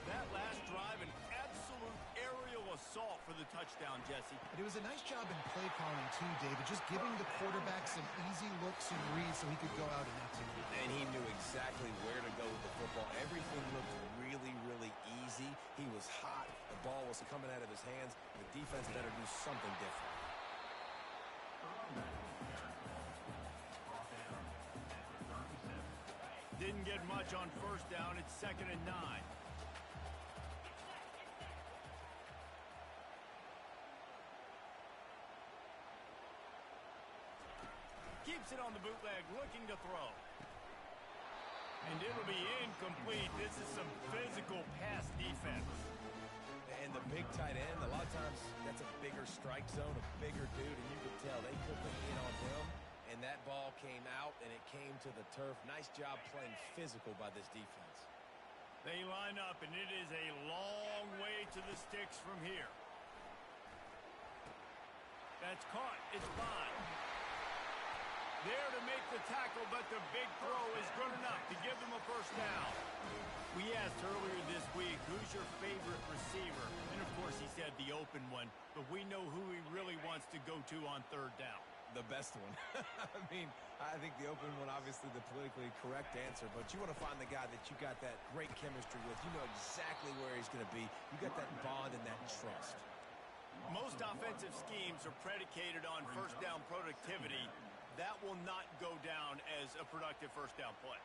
That last drive, an absolute aerial assault for the touchdown, Jesse. But it was a nice job in play calling, too, David, just giving the quarterback some easy looks and reads so he could go out and execute. And he knew exactly where to go with the football. Everything looked really, really easy. He was hot. The ball was coming out of his hands. The defense better do something different. Didn't get much on first down. It's 2nd and 9. Keeps it on the bootleg, looking to throw. And it'll be incomplete. This is some physical pass defense. And the big tight end, a lot of times that's a bigger strike zone, a bigger dude, and you could tell they put the in on him, And that ball came out, and it came to the turf. Nice job playing physical by this defense. They line up, and it is a long way to the sticks from here. That's caught. It's fine. There to make the tackle, but the big throw is good enough to give them a first down. We asked earlier this week, who's your favorite receiver? And, of course, he said the open one, but we know who he really wants to go to on third down. The best one. I mean, I think the open one, obviously the politically correct answer, but you want to find the guy that you got that great chemistry with. You know exactly where he's going to be. You got that bond and that trust. Most offensive schemes are predicated on first down productivity. That will not go down as a productive first down play.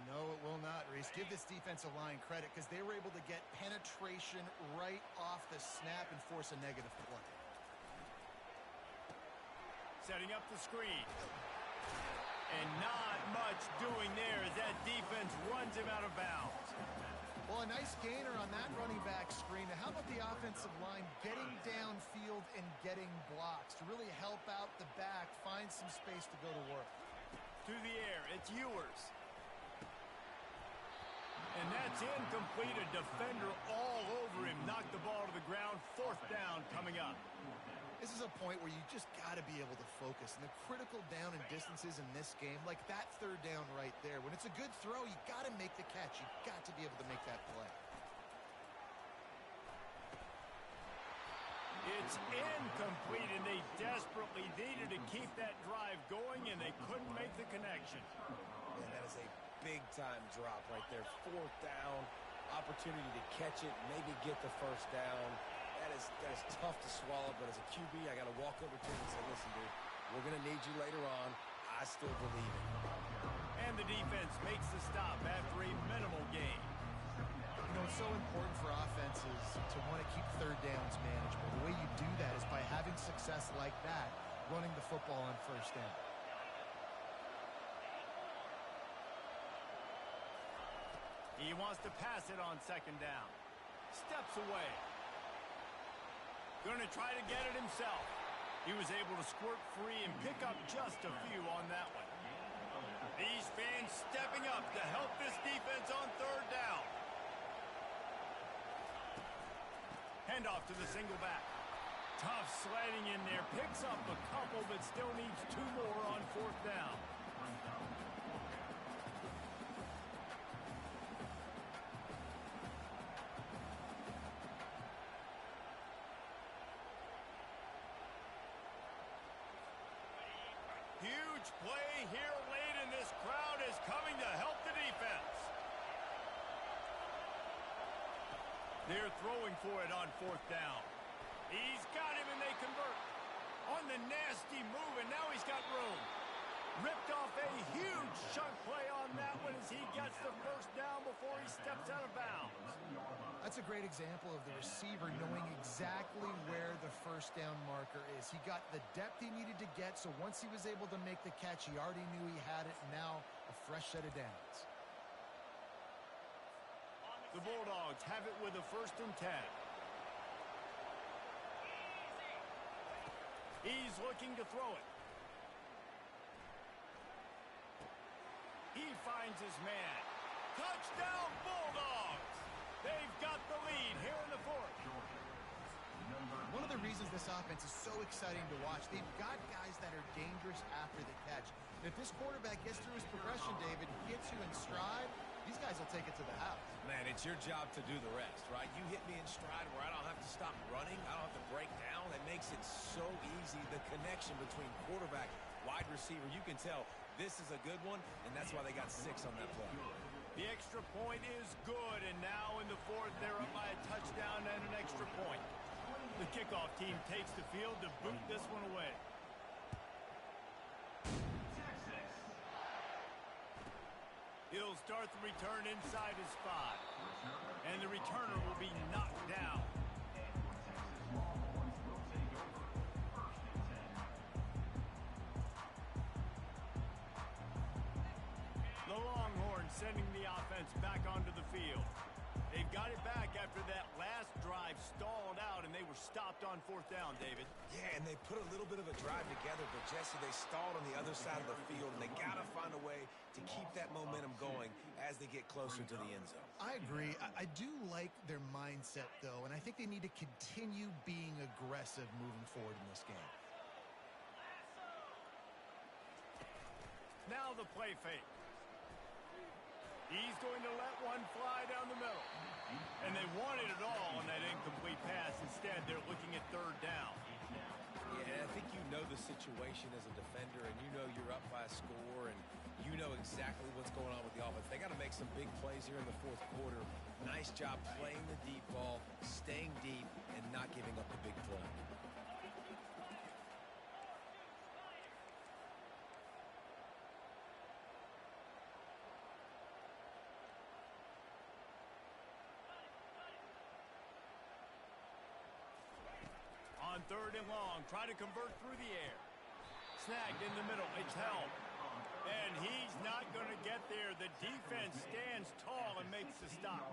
No, it will not, Reese. Give this defensive line credit because they were able to get penetration right off the snap and force a negative play. Setting up the screen. And not much doing there as that defense runs him out of bounds. Well, a nice gainer on that running back screen. Now, how about the offensive line getting downfield and getting blocks to really help out the back, find some space to go to work? To the air, it's Ewers. And that's incomplete. A defender all over him. Knocked the ball to the ground. Fourth down coming up. This is a point where you just got to be able to focus. And the critical down and distances in this game, like that third down right there, when it's a good throw, you got to make the catch. You got to be able to make that play. It's incomplete, and they desperately needed to keep that drive going, and they couldn't make the connection. And that is a big-time drop right there. Fourth down, opportunity to catch it, maybe get the first down. That is tough to swallow, but as a QB, I got to walk over to him and say, listen, dude, we're going to need you later on. I still believe it. And the defense makes the stop after a minimal gain. You know, it's so important for offenses to want to keep third downs manageable. The way you do that is by having success like that, running the football on first down. He wants to pass it on second down. Steps away. Going to try to get it himself. He was able to squirt free and pick up just a few on that one. These fans stepping up to help this defense on third down. Handoff to the single back. Tough sledding in there. Picks up a couple, but still needs two more on fourth down. Huge play here late, and this crowd is coming to help the defense. They're throwing for it on fourth down. He's got him, and they convert. On the nasty move, and now he's got room. Ripped off a huge chunk play on that one as he gets the first down before he steps out of bounds. That's a great example of the receiver knowing exactly where the first down marker is. He got the depth he needed to get, so once he was able to make the catch, he already knew he had it, and now a fresh set of downs. The Bulldogs have it with a 1st and 10. He's looking to throw it. He finds his man. Touchdown, Bulldogs! They've got the lead here in the fourth. One of the reasons this offense is so exciting to watch, they've got guys that are dangerous after the catch. If this quarterback gets through his progression, David, gets you in stride, these guys will take it to the house. Man, it's your job to do the rest, right? You hit me in stride where I don't have to stop running. I don't have to break down. That makes it so easy. The connection between quarterback, wide receiver, you can tell this is a good one, and that's why they got 6 on that play. The extra point is good, and now in the fourth, they're up by a touchdown and an extra point. The kickoff team takes the field to boot this one away. He'll start the return inside his 5. And the returner will be knocked down. The Longhorns sending the offense back onto the field. They've got it back after that last drive stalled out, and they were stopped script on fourth down, David. Yeah, and they put a little bit of a drive together, but Jesse, they stalled on the other side of the field, and they got to find a way to keep that momentum going as they get closer to the end zone. I agree. I do like their mindset, though, and I think they need to continue being aggressive moving forward in this game. Now the play fake. He's going to let one fly down the middle. And they wanted it all on that incomplete pass. Instead, they're looking at third down. Yeah, I think you know the situation as a defender, and you know you're up by a score, and you know exactly what's going on with the offense. They got to make some big plays here in the fourth quarter. Nice job playing the deep ball, staying deep, and not giving up the big play. On third and long, try to convert through the air. Snagged in the middle, it's held. And he's not going to get there. The defense stands tall and makes the stop.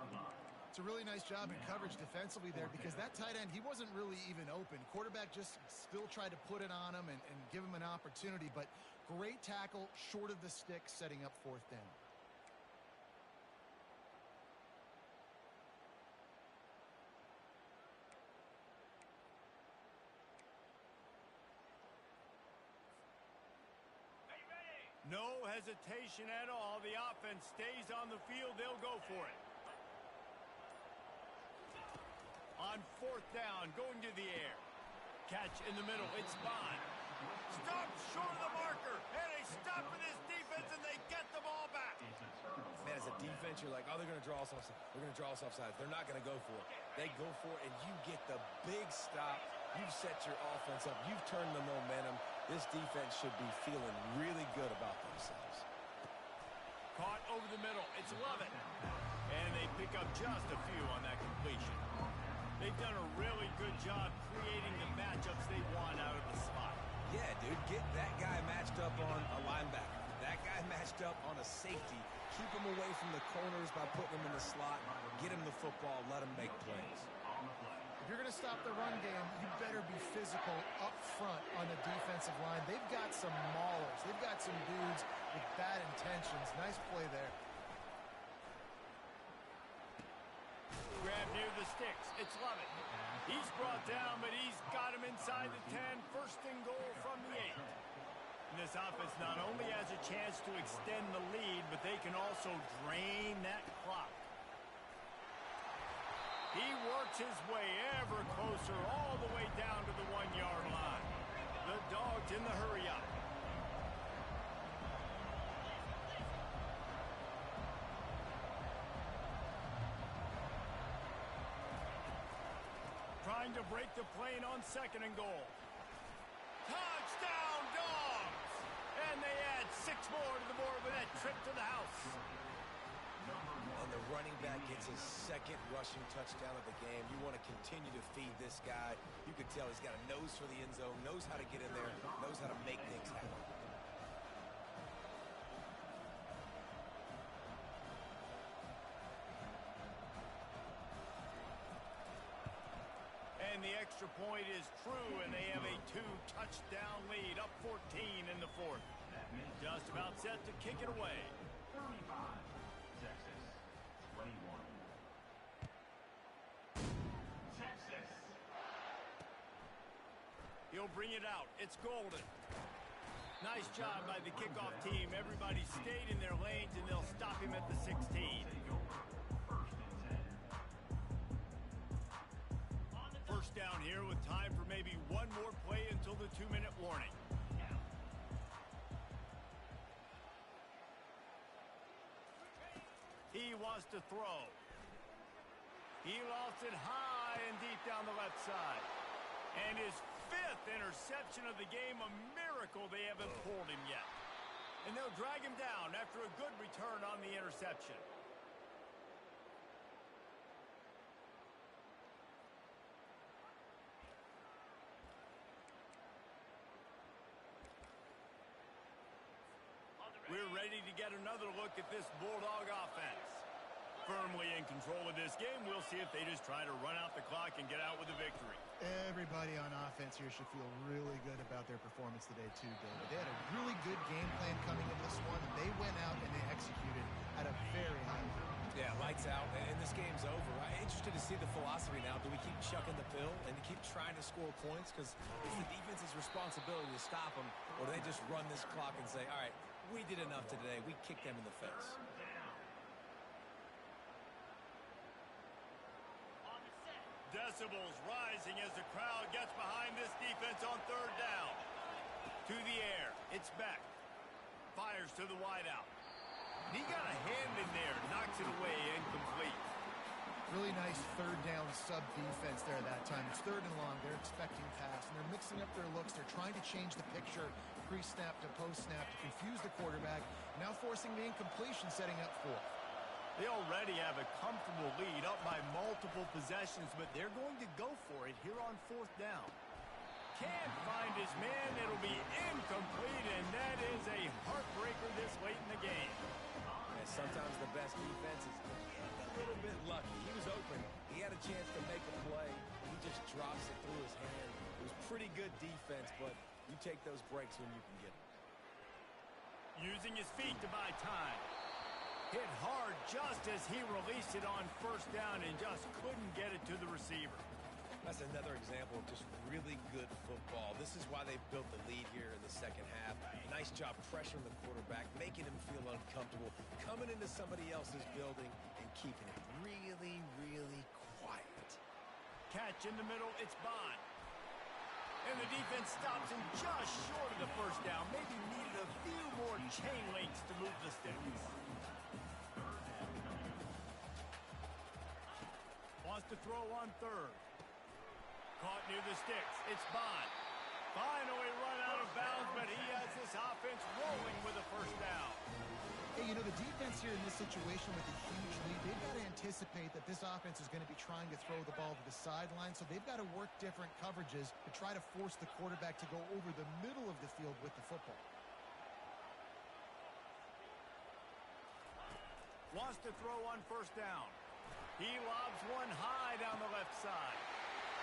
It's a really nice job in coverage defensively there because that tight end, he wasn't really even open. Quarterback just still tried to put it on him and give him an opportunity, but great tackle short of the stick, setting up fourth down. No hesitation at all. The offense stays on the field. They'll go for it. On fourth down, going to the air. Catch in the middle. It's Bond. Stop short of the marker. And a stop for this defense, and they get the ball back. Man, as a defense, you're like, oh, they're going to draw us offside. They're going to draw us offside. They're not going to go for it. They go for it, and you get the big stop. You've set your offense up. You've turned the momentum. This defense should be feeling really good about themselves. Caught over the middle. It's Lovett. And they pick up just a few on that completion. They've done a really good job creating the matchups they want out of the slot. Yeah, dude, get that guy matched up on a linebacker. That guy matched up on a safety. Keep him away from the corners by putting him in the slot. Get him the football. Let him make plays. If you're going to stop the run game, you better be physical up front on the defensive line. They've got some maulers. They've got some dudes with bad intentions. Nice play there. Grab near the sticks. It's Lovett. He's brought down, but he's got him inside the 10. First and goal from the 8. And this offense not only has a chance to extend the lead, but they can also drain that clock. He works his way ever closer all the way down to the 1-yard line. The Dogs in the hurry-up. Trying to break the plane on second and goal. Touchdown, Dogs! And they add 6 more to the board with that trip to the house. And the running back gets his second rushing touchdown of the game. You want to continue to feed this guy. You can tell he's got a nose for the end zone, knows how to get in there, knows how to make things happen. And the extra point is true, and they have a 2-touchdown lead, up 14 in the fourth. Just about set to kick it away. 35, Texas, 21. Texas. He'll bring it out. It's Golden. Nice job by the kickoff team. Everybody stayed in their lanes, and they'll stop him at the 16. First down here with time for maybe one more play until the 2-minute warning. He wants to throw. He lost it high and deep down the left side. And his 5th interception of the game, a miracle they haven't pulled him yet. And they'll drag him down after a good return on the interception. We're ready to get another look at this Bulldog offense. Firmly in control of this game. We'll see if they just try to run out the clock and get out with a victory. Everybody on offense here should feel really good about their performance today too, David. They had a really good game plan coming in this one, and they went out and they executed at a very high level. Yeah, lights out, and this game's over. I'm interested to see the philosophy now. Do we keep chucking the pill and keep trying to score points? Because it's the defense's responsibility to stop them, or do they just run this clock and say, all right, we did enough today. We kicked them in the face. Decibels rising as the crowd gets behind this defense on third down. To the air. It's Beck. Fires to the wideout. He got a hand in there. Knocks it away. Incomplete. Really nice third down sub defense there that time. It's third and long. They're expecting pass, and they're mixing up their looks. They're trying to change the picture pre-snap to post-snap to confuse the quarterback, now forcing the incompletion, setting up fourth. They already have a comfortable lead, up by multiple possessions, but they're going to go for it here on fourth down. Can't find his man. It'll be incomplete, and that is a heartbreaker this late in the game. And sometimes the best defense is a little bit lucky. He was open. He had a chance to make a play. He just drops it through his hand. It was pretty good defense, but you take those breaks when you can get them. Using his feet to buy time. Hit hard just as he released it on first down and just couldn't get it to the receiver. That's another example of just really good football. This is why they've built the lead here in the second half. Nice job pressuring the quarterback, making him feel uncomfortable, coming into somebody else's building and keeping it really, really quiet. Catch in the middle, it's Bond. And the defense stops him just short of the first down. Maybe needed a few more chain links to move the sticks. Wants to throw on third. Caught near the sticks. It's Bond. Finally run out of bounds, but he has this offense rolling with a first down. Hey, you know, the defense here in this situation with a huge lead, they've got to anticipate that this offense is going to be trying to throw the ball to the sideline, so they've got to work different coverages to try to force the quarterback to go over the middle of the field with the football. Wants to throw on first down. He lobs one high down the left side.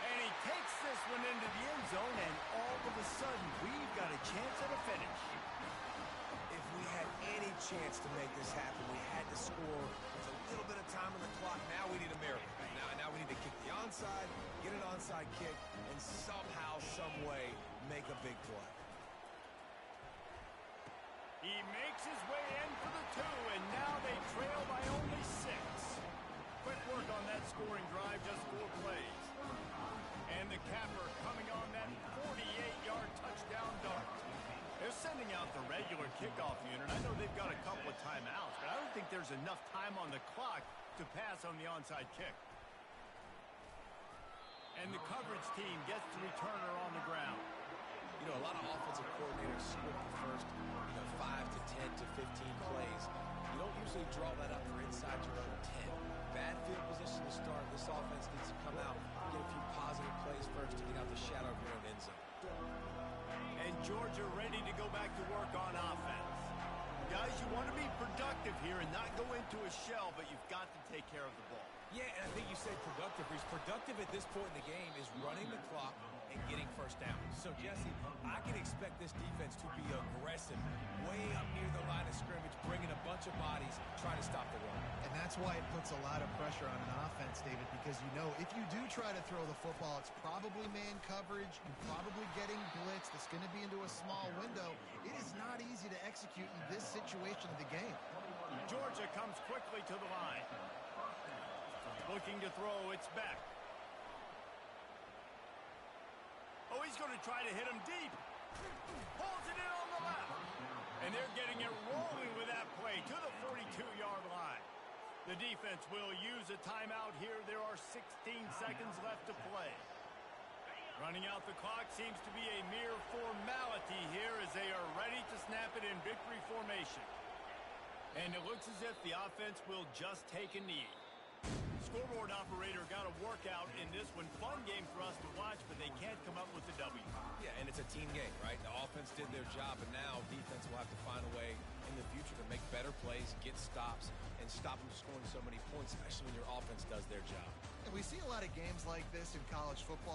And he takes this one into the end zone, and all of a sudden, we've got a chance at a finish. If we had any chance to make this happen, we had to score with a little bit of time on the clock. Now we need a miracle. Now we need to kick the onside, get an onside kick, and somehow, some way, make a big play. He makes his way in for the two, and now they trail by only 6. Quick work on that scoring drive, just 4 plays. And the capper coming on that 48-yard touchdown dart. They're sending out the regular kickoff unit. I know they've got a couple of timeouts, but I don't think there's enough time on the clock to pass on the onside kick. And the coverage team gets the returner on the ground. You know, a lot of offensive coordinators script the first, 5 to 10 to 15 plays. You don't usually draw that up for inside your own 10. Bad field position to start. This offense needs to come out, get a few positive plays first to get out the shadow of your own end zone. And Georgia ready to go back to work on offense. Guys, you want to be productive here and not go into a shell, but you've got to take care of the ball. Yeah, and I think you said productive. He's productive at this point in the game is running the clock and getting first down. So, Jesse, I can expect this defense to be aggressive, way up near the line of scrimmage, bringing a bunch of bodies, trying to stop the run. And that's why it puts a lot of pressure on an offense, David, because you know if you do try to throw the football, it's probably man coverage. You're probably getting blitzed. It's going to be into a small window. It is not easy to execute in this situation of the game. Georgia comes quickly to the line. Looking to throw, it's Beck. Oh, he's going to try to hit him deep. Pulls it in on the left. And they're getting it rolling with that play to the 42-yard line. The defense will use a timeout here. There are 16 seconds left to play. Running out the clock seems to be a mere formality here as they are ready to snap it in victory formation. And it looks as if the offense will just take a knee. Scoreboard operator got a workout in this one. Fun game for us to watch, but they can't come up with the W. Yeah, and it's a team game, right? The offense did their job, and now defense will have to find a way in the future to make better plays, get stops, and stop them scoring so many points, especially when your offense does their job. And we see a lot of games like this in college football.